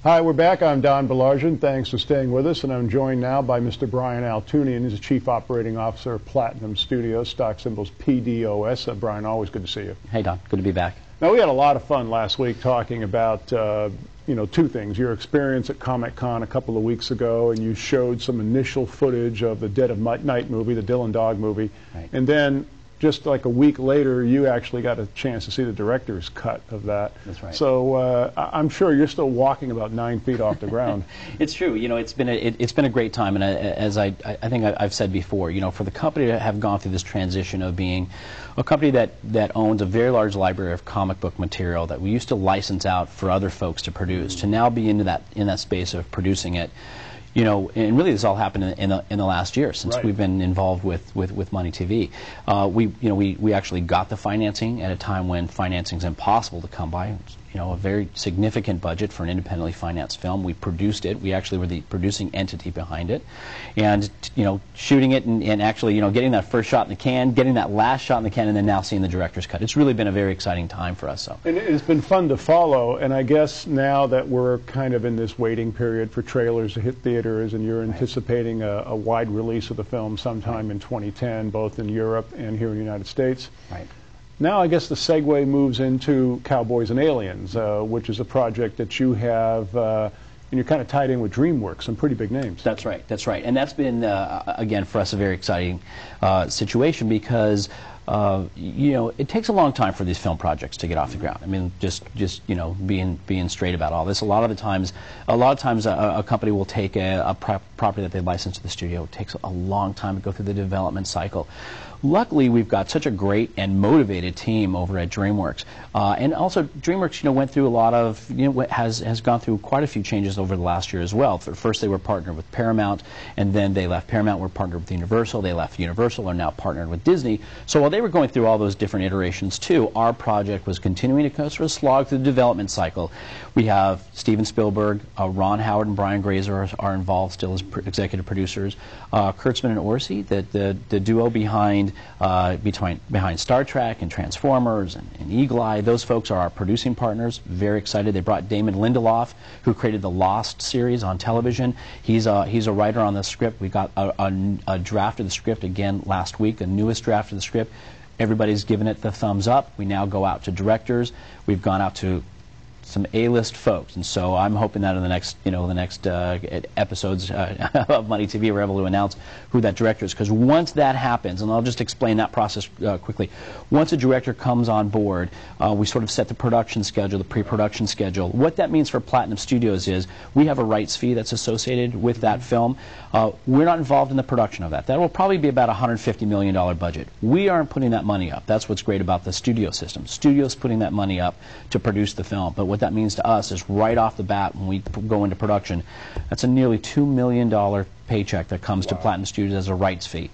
Hi, we're back. I'm Don Baillargeon. Thanks for staying with us, and I'm joined now by Mr. Brian Altunian. He's the Chief Operating Officer of Platinum Studios, stock symbols PDOS. Brian, always good to see you. Hey, Don. Good to be back. Now, we had a lot of fun last week talking about, two things. Your experience at Comic-Con a couple of weeks ago, and you showed some initial footage of the Dead of Night movie, the Dylan Dog movie. Right. And then just like a week later, you actually got a chance to see the director's cut of that. That's right. So I'm sure you're still walking about 9 feet off the ground. It's true. You know, it's been a great time, and as I think I've said before, you know, for the company to have gone through this transition of being a company that owns a very large library of comic book material that we used to license out for other folks to produce, to now be in that space of producing it. You know, and really this all happened in the last year since we've been involved with Up-MoneyTV. We actually got the financing at a time when financing is impossible to come by. You know, a very significant budget for an independently financed film. We produced it. We actually were the producing entity behind it, and shooting it and actually getting that first shot in the can, getting that last shot in the can, and then now seeing the director's cut. It's really been a very exciting time for us. So. And it's been fun to follow. And I guess now that we're kind of in this waiting period for trailers to hit theaters, and you're anticipating a wide release of the film sometime in 2010, both in Europe and here in the United States. Right. Now I guess the segue moves into Cowboys and Aliens, which is a project that you have, and you're kind of tied in with DreamWorks, some pretty big names. That's right, that's right. And that's been, again, for us a very exciting situation because, it takes a long time for these film projects to get off the ground. I mean, just being straight about all this. A lot of times a company will take a property that they license to the studio. It takes a long time to go through the development cycle. Luckily, we've got such a great and motivated team over at DreamWorks, and also DreamWorks, went through a lot of, has gone through quite a few changes over the last year as well. First, they were partnered with Paramount, and then they left Paramount. Were partnered with Universal. They left Universal. Are now partnered with Disney. So while they were going through all those different iterations too, our project was continuing to sort of slog through the development cycle. We have Steven Spielberg, Ron Howard, and Brian Grazer are involved still as executive producers. Kurtzman and Orsi, the duo behind Star Trek and Transformers and Eagle Eye, those folks are our producing partners. Very excited. They brought Damon Lindelof, who created the Lost series on television. He's a writer on the script. We got a draft of the script again last week, the newest draft of the script. Everybody's given it the thumbs up. We now go out to directors. We've gone out to some A-list folks, and so I'm hoping that in the next, episodes of Money TV, we're able to announce who that director is. Because once that happens, and I'll just explain that process quickly. Once a director comes on board, we sort of set the production schedule, the pre-production schedule. What that means for Platinum Studios is we have a rights fee that's associated with that film. We're not involved in the production of that. That will probably be about a $150 million budget. We aren't putting that money up. That's what's great about the studio system. Studios putting that money up to produce the film. But what that means to us is right off the bat when we go into production, that's a nearly $2 million paycheck that comes to Platinum Studios as a rights fee.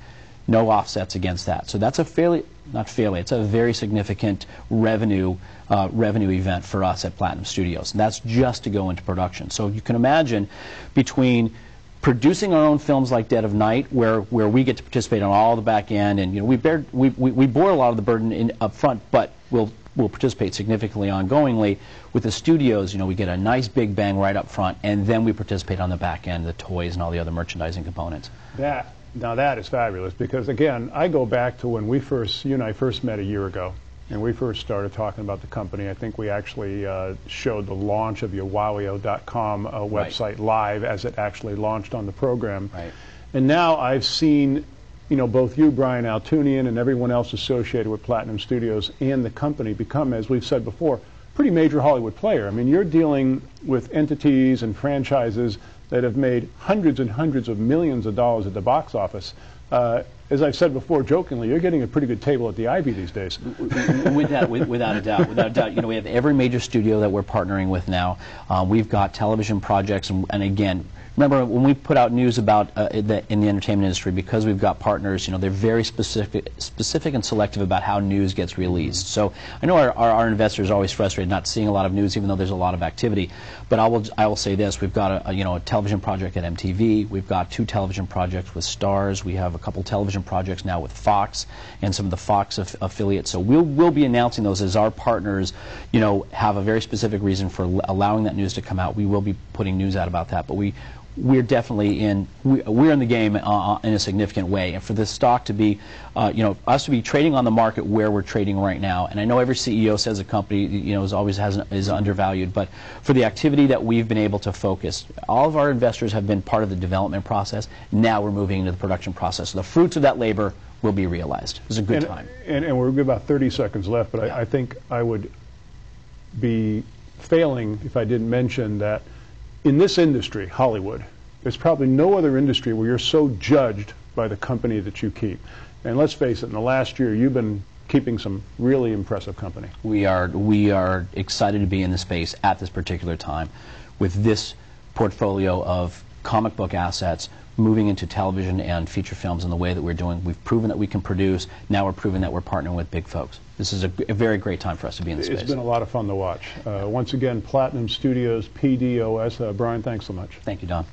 No offsets against that. So that's it's a very significant revenue event for us at Platinum Studios. And that's just to go into production. So you can imagine between producing our own films like Dead of Night, where we get to participate on all the back end, and we bore a lot of the burden up front, but we'll participate significantly ongoingly. With the studios, we get a nice big bang right up front, and then we participate on the back end, the toys and all the other merchandising components. Now that is fabulous, because again, I go back to when you and I first met a year ago, and we first started talking about the company. I think we actually showed the launch of your Wowio.com website live as it actually launched on the program. Right. And now I've seen both you, Brian Altunian, and everyone else associated with Platinum Studios and the company become, as we've said before, pretty major Hollywood player. I mean, you're dealing with entities and franchises that have made hundreds and hundreds of millions of dollars at the box office. As I've said before, jokingly, you're getting a pretty good table at the Ivy these days. Without a doubt. We have every major studio that we're partnering with now. We've got television projects, and again, remember when we put out news about in the entertainment industry, because we've got partners, they're very specific and selective about how news gets released. So I know our investors are always frustrated not seeing a lot of news, even though there's a lot of activity. But I will say this: we've got a television project at MTV. We've got 2 television projects with Stars. We have a couple television television projects now with Fox and some of the Fox affiliates. So we'll be announcing those as our partners, you know, have a very specific reason for allowing that news to come out. We will be putting news out about that, but we're definitely we're in the game in a significant way, and for this stock to be, you know, us to be trading on the market where we're trading right now. And I know every CEO says a company, you know, is undervalued, but for the activity that we've been able to focus, all of our investors have been part of the development process. Now we're moving into the production process. So the fruits of that labor will be realized. It's a good time. And we're about 30 seconds left, but yeah. I think I would be failing if I didn't mention that in this industry, Hollywood, there's probably no other industry where you're so judged by the company that you keep. And let's face it, in the last year, you've been keeping some really impressive company. We are excited to be in the space at this particular time with this portfolio of comic book assets moving into television and feature films in the way that we're doing. We've proven that we can produce. Now we're proving that we're partnering with big folks. This is a very great time for us to be in the space. It's been a lot of fun to watch. Once again, Platinum Studios, PDOS. Brian, thanks so much. Thank you, Don.